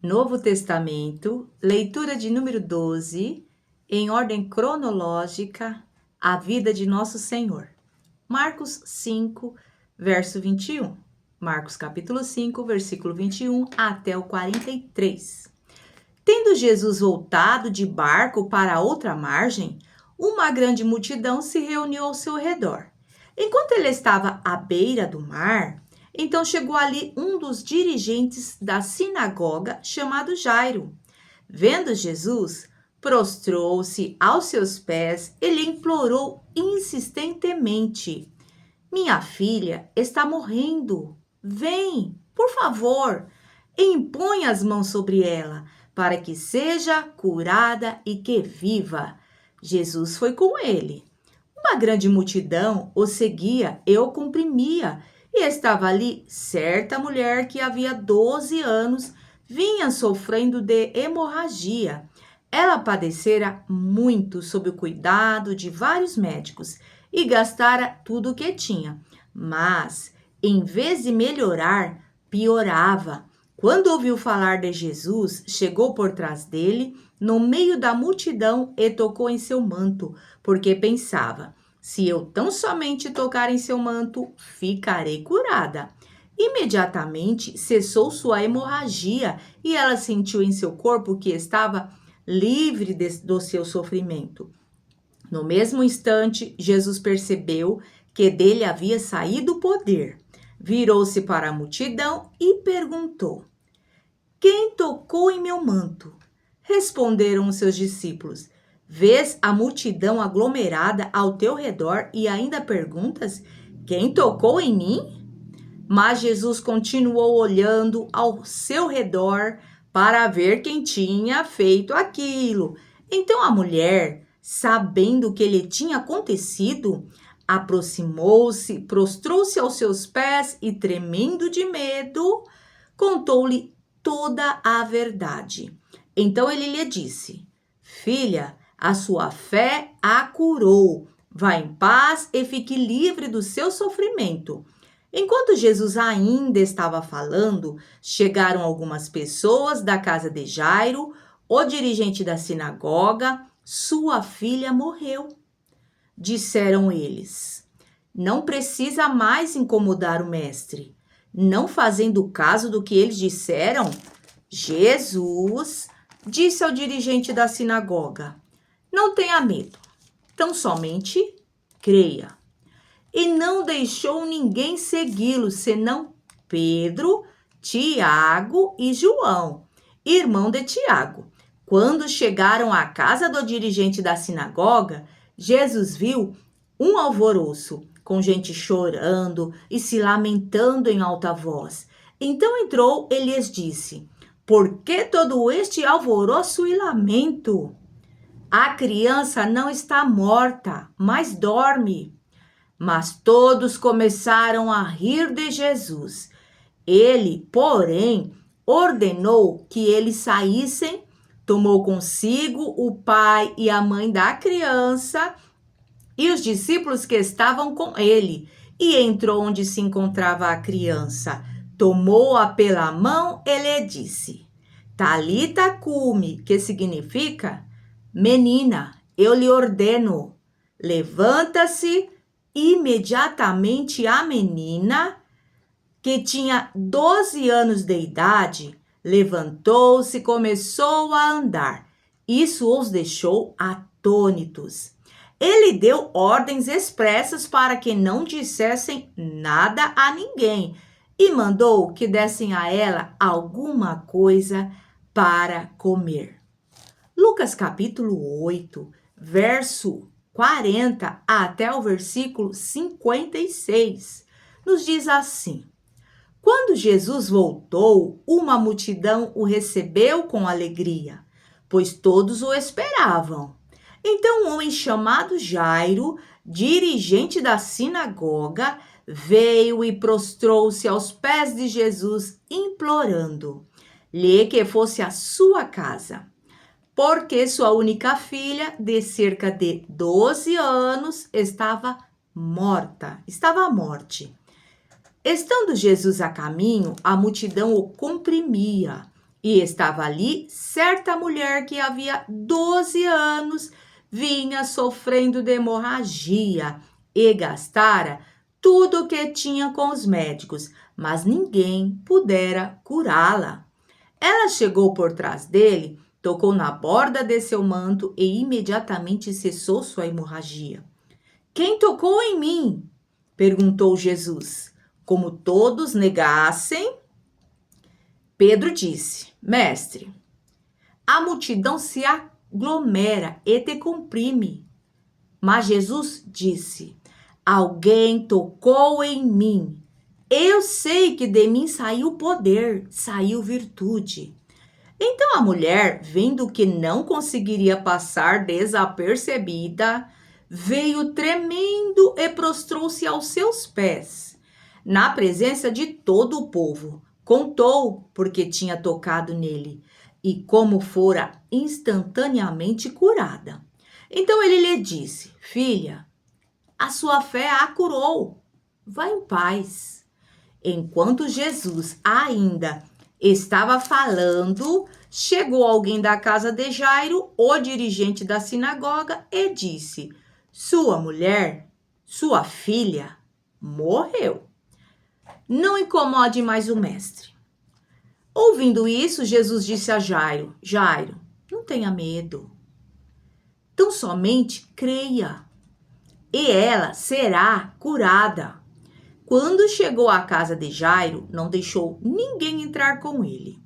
Novo Testamento, leitura de número 12, em ordem cronológica, a vida de nosso Senhor. Marcos 5, verso 21. Marcos capítulo 5, versículo 21 até o 43. Tendo Jesus voltado de barco para outra margem, uma grande multidão se reuniu ao seu redor. Enquanto ele estava à beira do mar, então chegou ali um dos dirigentes da sinagoga, chamado Jairo. Vendo Jesus, prostrou-se aos seus pés e lhe implorou insistentemente: Minha filha está morrendo. Vem, por favor, impõe as mãos sobre ela, para que seja curada e que viva. Jesus foi com ele. Uma grande multidão o seguia e o comprimia, e estava ali certa mulher que havia 12 anos vinha sofrendo de hemorragia. Ela padecera muito sob o cuidado de vários médicos e gastara tudo o que tinha, mas, em vez de melhorar, piorava. Quando ouviu falar de Jesus, chegou por trás dele, no meio da multidão, e tocou em seu manto, porque pensava: se eu tão somente tocar em seu manto, ficarei curada. Imediatamente cessou sua hemorragia e ela sentiu em seu corpo que estava livre do seu sofrimento. No mesmo instante, Jesus percebeu que dele havia saído o poder. Virou-se para a multidão e perguntou: Quem tocou em meu manto? Responderam os seus discípulos: Vês a multidão aglomerada ao teu redor e ainda perguntas: Quem tocou em mim? Mas Jesus continuou olhando ao seu redor para ver quem tinha feito aquilo. Então a mulher, sabendo o que lhe tinha acontecido, aproximou-se, prostrou-se aos seus pés e, tremendo de medo, contou-lhe toda a verdade. Então ele lhe disse: Filha, a sua fé a curou. Vá em paz e fique livre do seu sofrimento. Enquanto Jesus ainda estava falando, chegaram algumas pessoas da casa de Jairo, o dirigente da sinagoga. Sua filha morreu. Disseram eles: Não precisa mais incomodar o mestre. Não fazendo caso do que eles disseram, Jesus disse ao dirigente da sinagoga: Não tenha medo, tão somente creia. E não deixou ninguém segui-lo, senão Pedro, Tiago e João, irmão de Tiago. Quando chegaram à casa do dirigente da sinagoga, Jesus viu um alvoroço, com gente chorando e se lamentando em alta voz. Então entrou e lhes disse: Por que todo este alvoroço e lamento? A criança não está morta, mas dorme. Mas todos começaram a rir de Jesus. Ele, porém, ordenou que eles saíssem, tomou consigo o pai e a mãe da criança e os discípulos que estavam com ele, e entrou onde se encontrava a criança. Tomou-a pela mão e lhe disse: Talita cumi, que significa: Menina, eu lhe ordeno, levanta-se. Imediatamente a menina, que tinha 12 anos de idade, levantou-se e começou a andar. Isso os deixou atônitos. Ele deu ordens expressas para que não dissessem nada a ninguém e mandou que dessem a ela alguma coisa para comer. Lucas capítulo 8, verso 40 até o versículo 56, nos diz assim: Quando Jesus voltou, uma multidão o recebeu com alegria, pois todos o esperavam. Então um homem chamado Jairo, dirigente da sinagoga, veio e prostrou-se aos pés de Jesus, implorando-lhe que fosse à sua casa, porque sua única filha, de cerca de 12 anos, estava à morte. Estando Jesus a caminho, a multidão o comprimia E estava ali certa mulher que havia 12 anos vinha sofrendo de hemorragia e gastara tudo o que tinha com os médicos, mas ninguém pudera curá-la. Ela chegou por trás dele, tocou na borda de seu manto e imediatamente cessou sua hemorragia. Quem tocou em mim? Perguntou Jesus. Como todos negassem, Pedro disse: Mestre, a multidão se aglomera e te comprime. Mas Jesus disse: Alguém tocou em mim. Eu sei que de mim saiu poder, saiu virtude. Então a mulher, vendo que não conseguiria passar desapercebida, veio tremendo e prostrou-se aos seus pés, na presença de todo o povo. Contou porque tinha tocado nele e como fora instantaneamente curada. Então ele lhe disse: Filha, a sua fé a curou. Vá em paz. Enquanto Jesus ainda estava falando, chegou alguém da casa de Jairo, o dirigente da sinagoga, e disse: Sua mulher, sua filha, morreu. Não incomode mais o mestre. Ouvindo isso, Jesus disse a Jairo: Jairo, não tenha medo. Tão somente creia, e ela será curada. Quando chegou à casa de Jairo, não deixou ninguém entrar com ele,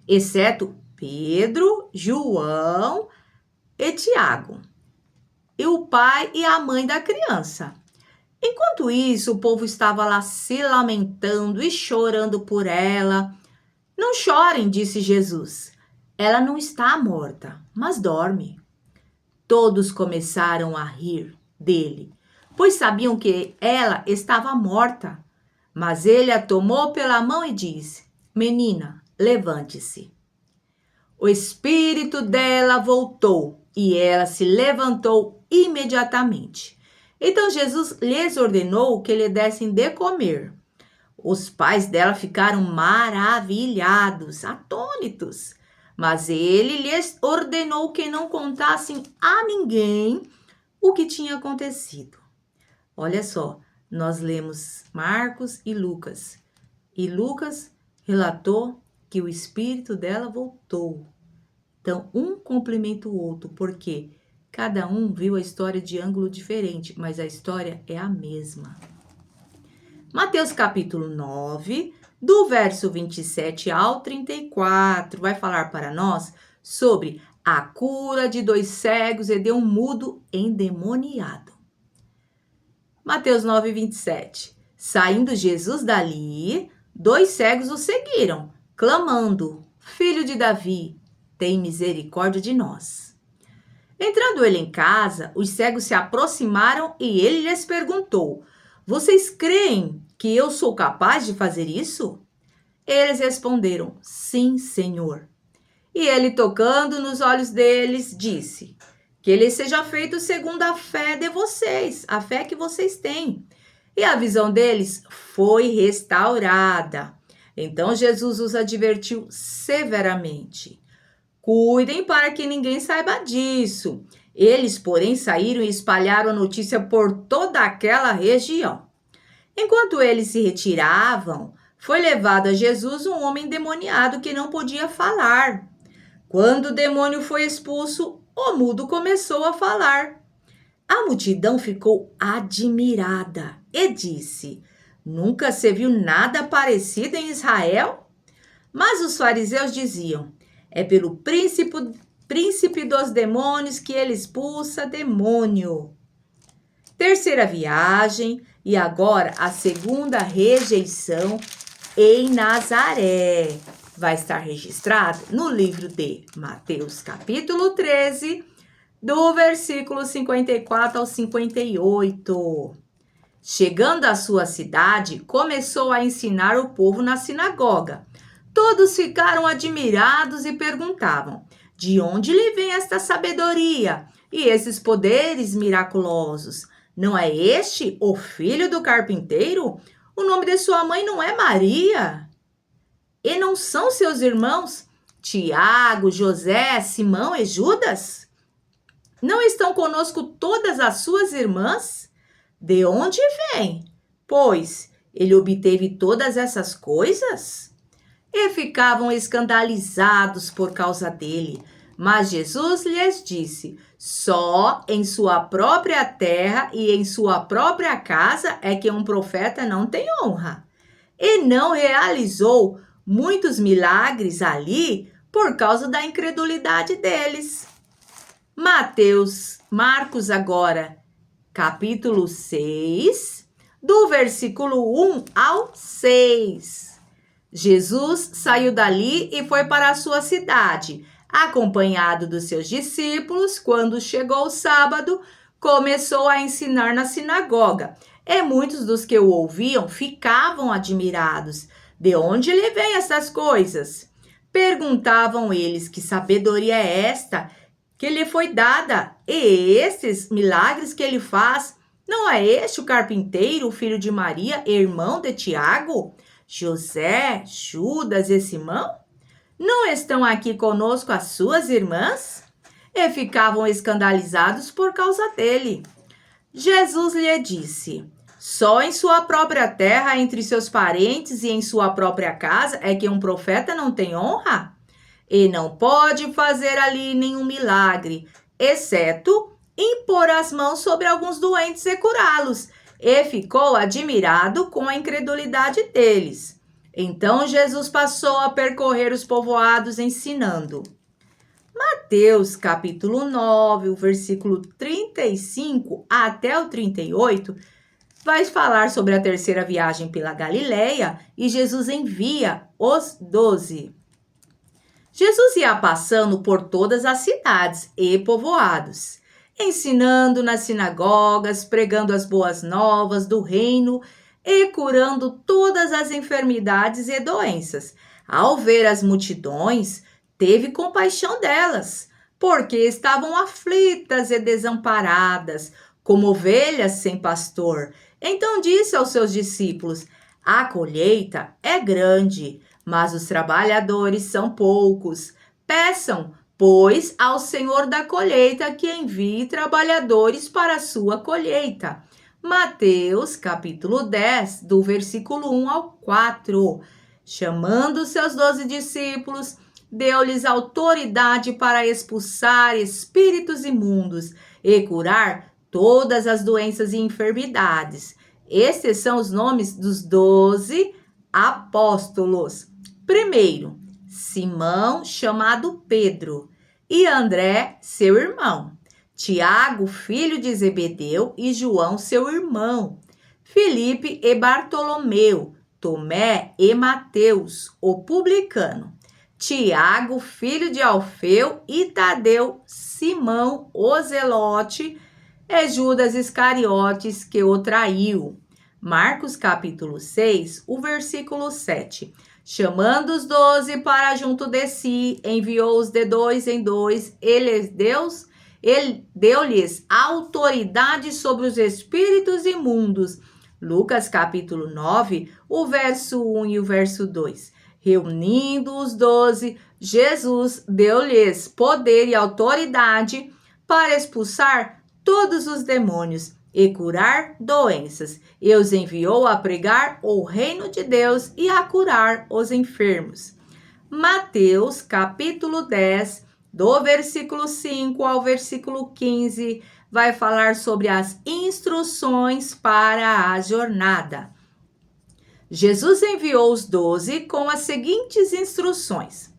exceto Pedro, João e Tiago, e o pai e a mãe da criança. Enquanto isso, o povo estava lá se lamentando e chorando por ela. Não chorem, disse Jesus. Ela não está morta, mas dorme. Todos começaram a rir dele, pois sabiam que ela estava morta. Mas ele a tomou pela mão e disse: Menina, levante-se. O espírito dela voltou e ela se levantou imediatamente. Então Jesus lhes ordenou que lhe dessem de comer. Os pais dela ficaram maravilhados, atônitos. Mas ele lhes ordenou que não contassem a ninguém o que tinha acontecido. Olha só, nós lemos Marcos e Lucas. E Lucas relatou que o espírito dela voltou. Então, um complementa o outro, porque cada um viu a história de ângulo diferente, mas a história é a mesma. Mateus capítulo 9, do verso 27 ao 34, vai falar para nós sobre a cura de 2 cegos e de um mudo endemoniado. Mateus 9, 27. Saindo Jesus dali, 2 cegos o seguiram, clamando: Filho de Davi, tem misericórdia de nós. Entrando ele em casa, os cegos se aproximaram e ele lhes perguntou: Vocês creem que eu sou capaz de fazer isso? Eles responderam: Sim, Senhor. E ele, tocando nos olhos deles, disse: Que ele seja feito segundo a fé de vocês, a fé que vocês têm. E a visão deles foi restaurada. Então Jesus os advertiu severamente: Cuidem para que ninguém saiba disso. Eles, porém, saíram e espalharam a notícia por toda aquela região. Enquanto eles se retiravam, foi levado a Jesus um homem endemoniado que não podia falar. Quando o demônio foi expulso, o mudo começou a falar. A multidão ficou admirada e disse: Nunca se viu nada parecido em Israel? Mas os fariseus diziam: É pelo príncipe dos demônios que ele expulsa demônio. Terceira viagem e agora a segunda rejeição em Nazaré. Vai estar registrado no livro de Mateus, capítulo 13, do versículo 54 ao 58. Chegando à sua cidade, começou a ensinar o povo na sinagoga. Todos ficaram admirados e perguntavam: De onde lhe vem esta sabedoria e esses poderes miraculosos? Não é este o filho do carpinteiro? O nome de sua mãe não é Maria? E não são seus irmãos Tiago, José, Simão e Judas? Não estão conosco todas as suas irmãs? De onde vem? Pois ele obteve todas essas coisas? E ficavam escandalizados por causa dele. Mas Jesus lhes disse: só em sua própria terra e em sua própria casa é que um profeta não tem honra. E não realizou muitos milagres ali por causa da incredulidade deles. Marcos agora, capítulo 6, do versículo 1 ao 6. Jesus saiu dali e foi para a sua cidade, acompanhado dos seus discípulos. Quando chegou o sábado, começou a ensinar na sinagoga. E muitos dos que o ouviam ficavam admirados. De onde lhe vêm essas coisas? Perguntavam eles: que sabedoria é esta que lhe foi dada? E esses milagres que ele faz? Não é este o carpinteiro, o filho de Maria, irmão de Tiago, José, Judas e Simão? Não estão aqui conosco as suas irmãs? E ficavam escandalizados por causa dele. Jesus lhe disse: só em sua própria terra, entre seus parentes e em sua própria casa é que um profeta não tem honra? E não pode fazer ali nenhum milagre, exceto impor as mãos sobre alguns doentes e curá-los. E ficou admirado com a incredulidade deles. Então Jesus passou a percorrer os povoados ensinando. Mateus capítulo 9, o versículo 35 até o 38, vai falar sobre a terceira viagem pela Galileia e Jesus envia os 12. Jesus ia passando por todas as cidades e povoados, ensinando nas sinagogas, pregando as boas novas do reino e curando todas as enfermidades e doenças. Ao ver as multidões, teve compaixão delas, porque estavam aflitas e desamparadas, como ovelhas sem pastor. Então disse aos seus discípulos: a colheita é grande, mas os trabalhadores são poucos. Peçam, pois, ao Senhor da colheita que envie trabalhadores para a sua colheita. Mateus, capítulo 10, do versículo 1 ao 4. Chamando seus 12 discípulos, deu-lhes autoridade para expulsar espíritos imundos e curar todas as doenças e enfermidades. Estes são os nomes dos 12 apóstolos. Primeiro, Simão, chamado Pedro, e André, seu irmão. Tiago, filho de Zebedeu, e João, seu irmão. Filipe e Bartolomeu, Tomé e Mateus, o publicano. Tiago, filho de Alfeu, e Tadeu, Simão, o zelote, e Judas Iscariotes, que o traiu. Marcos capítulo 6, o versículo 7. Chamando os 12 para junto de si, enviou-os de dois em dois, ele deu-lhes autoridade sobre os espíritos imundos. Lucas capítulo 9, o verso 1 e o verso 2. Reunindo os 12, Jesus deu-lhes poder e autoridade para expulsar todos os demônios e curar doenças, e os enviou a pregar o reino de Deus e a curar os enfermos. Mateus, capítulo 10, do versículo 5 ao versículo 15, vai falar sobre as instruções para a jornada. Jesus enviou os 12 com as seguintes instruções: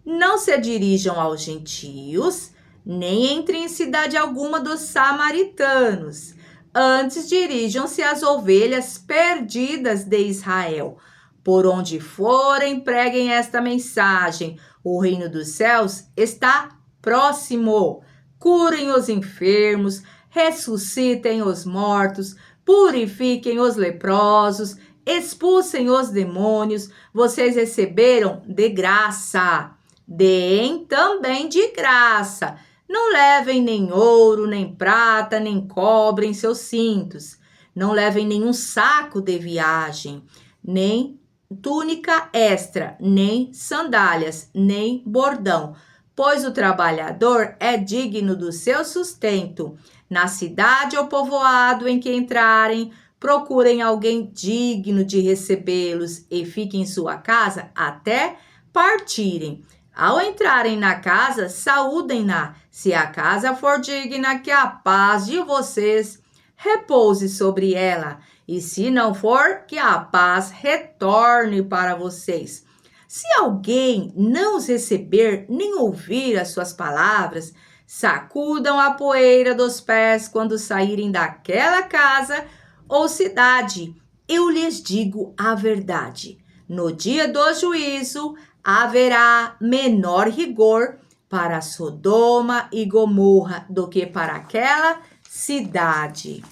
não se dirijam aos gentios, nem entrem em cidade alguma dos samaritanos. Antes dirijam-se às ovelhas perdidas de Israel. Por onde forem, preguem esta mensagem: o reino dos céus está próximo. Curem os enfermos, ressuscitem os mortos, purifiquem os leprosos, expulsem os demônios. Vocês receberam de graça, deem também de graça. Não levem nem ouro, nem prata, nem cobre em seus cintos. Não levem nenhum saco de viagem, nem túnica extra, nem sandálias, nem bordão, pois o trabalhador é digno do seu sustento. Na cidade ou povoado em que entrarem, procurem alguém digno de recebê-los e fiquem em sua casa até partirem. Ao entrarem na casa, saúdem-na. Se a casa for digna, que a paz de vocês repouse sobre ela. E se não for, que a paz retorne para vocês. Se alguém não os receber nem ouvir as suas palavras, sacudam a poeira dos pés quando saírem daquela casa ou cidade. Eu lhes digo a verdade. No dia do juízo haverá menor rigor para Sodoma e Gomorra do que para aquela cidade.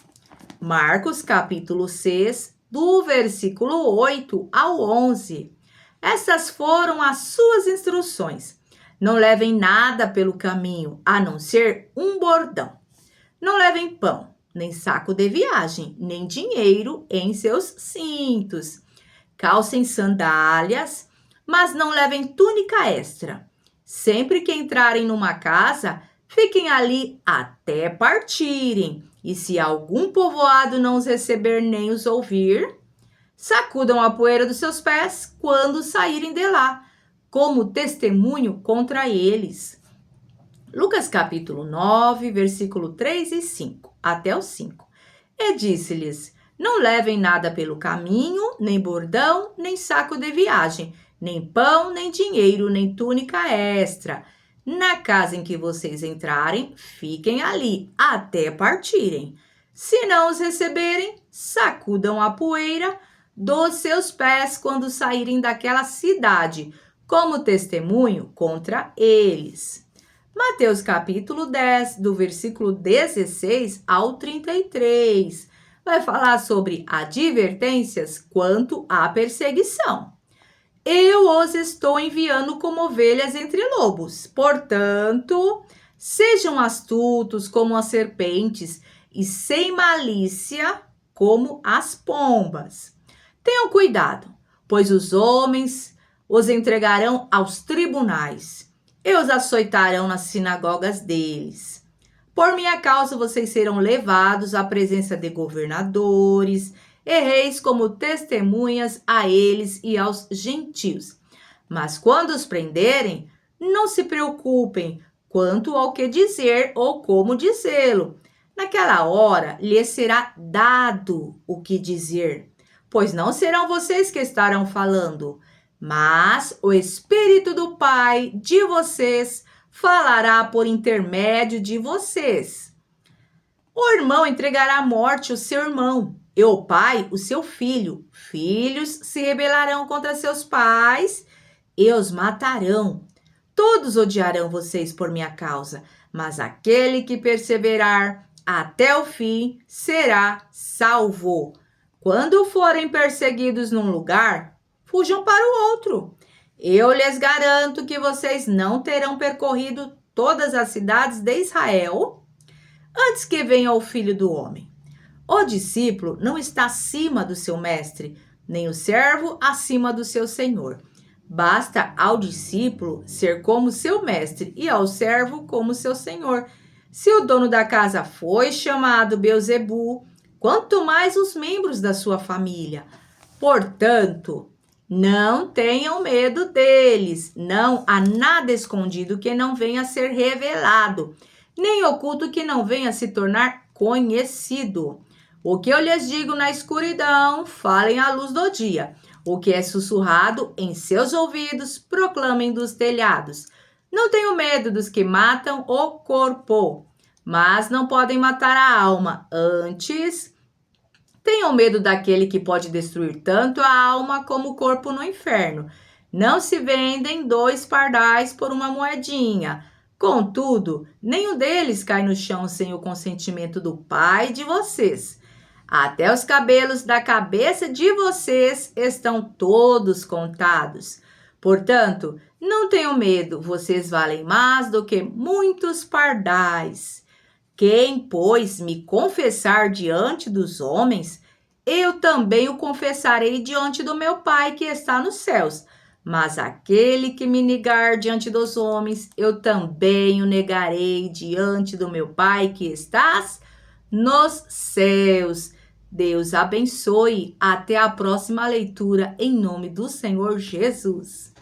Marcos capítulo 6, do versículo 8 ao 11. Essas foram as suas instruções. Não levem nada pelo caminho, a não ser um bordão. Não levem pão, nem saco de viagem, nem dinheiro em seus cintos. Calcem sandálias, mas não levem túnica extra. Sempre que entrarem numa casa, fiquem ali até partirem. E se algum povoado não os receber nem os ouvir, sacudam a poeira dos seus pés quando saírem de lá, como testemunho contra eles. Lucas capítulo 9, versículo 3 e 5, até o 5. E disse-lhes: não levem nada pelo caminho, nem bordão, nem saco de viagem, nem pão, nem dinheiro, nem túnica extra. Na casa em que vocês entrarem, fiquem ali até partirem. Se não os receberem, sacudam a poeira dos seus pés quando saírem daquela cidade, como testemunho contra eles. Mateus capítulo 10, do versículo 16 ao 33, vai falar sobre advertências quanto à perseguição. Eu os estou enviando como ovelhas entre lobos. Portanto, sejam astutos como as serpentes e sem malícia como as pombas. Tenham cuidado, pois os homens os entregarão aos tribunais e os açoitarão nas sinagogas deles. Por minha causa, vocês serão levados à presença de governadores e reis como testemunhas a eles e aos gentios. Mas quando os prenderem, não se preocupem quanto ao que dizer ou como dizê-lo. Naquela hora lhes será dado o que dizer, pois não serão vocês que estarão falando, mas o Espírito do Pai de vocês falará por intermédio de vocês. O irmão entregará à morte o seu irmão, e o pai o seu filho. Filhos se rebelarão contra seus pais e os matarão. Todos odiarão vocês por minha causa, mas aquele que perseverar até o fim será salvo. Quando forem perseguidos num lugar, fujam para o outro. Eu lhes garanto que vocês não terão percorrido todas as cidades de Israel antes que venha o Filho do Homem. O discípulo não está acima do seu mestre, nem o servo acima do seu senhor. Basta ao discípulo ser como seu mestre e ao servo como seu senhor. Se o dono da casa foi chamado Beelzebu, quanto mais os membros da sua família. Portanto, não tenham medo deles. Não há nada escondido que não venha a ser revelado, nem oculto que não venha a se tornar conhecido. O que eu lhes digo na escuridão, falem à luz do dia. O que é sussurrado em seus ouvidos, proclamem dos telhados. Não tenham medo dos que matam o corpo, mas não podem matar a alma. Antes, tenham medo daquele que pode destruir tanto a alma como o corpo no inferno. Não se vendem 2 pardais por uma moedinha. Contudo, nenhum deles cai no chão sem o consentimento do Pai de vocês. Até os cabelos da cabeça de vocês estão todos contados. Portanto, não tenham medo, vocês valem mais do que muitos pardais. Quem, pois, me confessar diante dos homens, eu também o confessarei diante do meu Pai que está nos céus. Mas aquele que me negar diante dos homens, eu também o negarei diante do meu Pai que estás nos céus. Deus abençoe. Até a próxima leitura, em nome do Senhor Jesus.